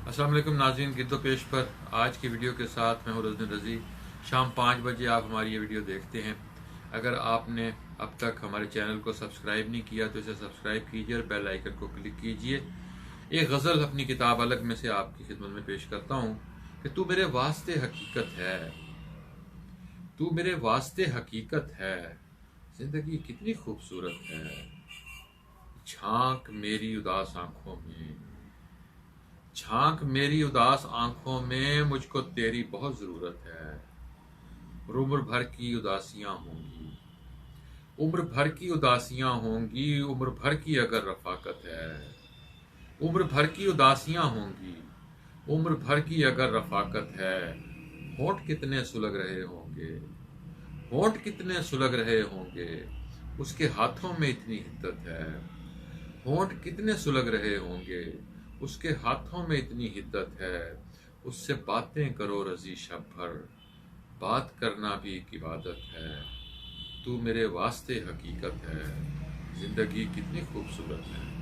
अस्सलाम वालेकुम नाज़रीन, गिरदो पेश पर आज की वीडियो के साथ मैं हूँ रज़नी रज़ी। शाम 5 बजे आप हमारी ये वीडियो देखते हैं। अगर आपने अब तक हमारे चैनल को सब्सक्राइब नहीं किया तो इसे सब्सक्राइब कीजिए और बेल आइकन को क्लिक कीजिए। एक गज़ल अपनी किताब अलग में से आपकी खिदमत में पेश करता हूँ कि तू मेरे वास्ते हकीकत है, तू मेरे वास्ते हकीकत है, जिंदगी कितनी खूबसूरत है। झांक मेरी उदास आंखों में, झांक मेरी उदास आंखों में, मुझको तेरी बहुत जरूरत है। और उम्र भर की उदासियां होंगी, उम्र भर की उदासियां होंगी, उम्र भर की अगर रफाकत है। उम्र भर की उदासियां होंगी, उम्र भर की अगर रफाकत है। होंठ कितने सुलग रहे होंगे, होंठ कितने सुलग रहे होंगे, उसके हाथों में इतनी हिद्दत है। होंठ कितने सुलग रहे होंगे, उसके हाथों में इतनी हिद्दत है। उससे बातें करो रजी शब भर, बात करना भी एक इबादत है। तू मेरे वास्ते हकीकत है, जिंदगी कितनी खूबसूरत है।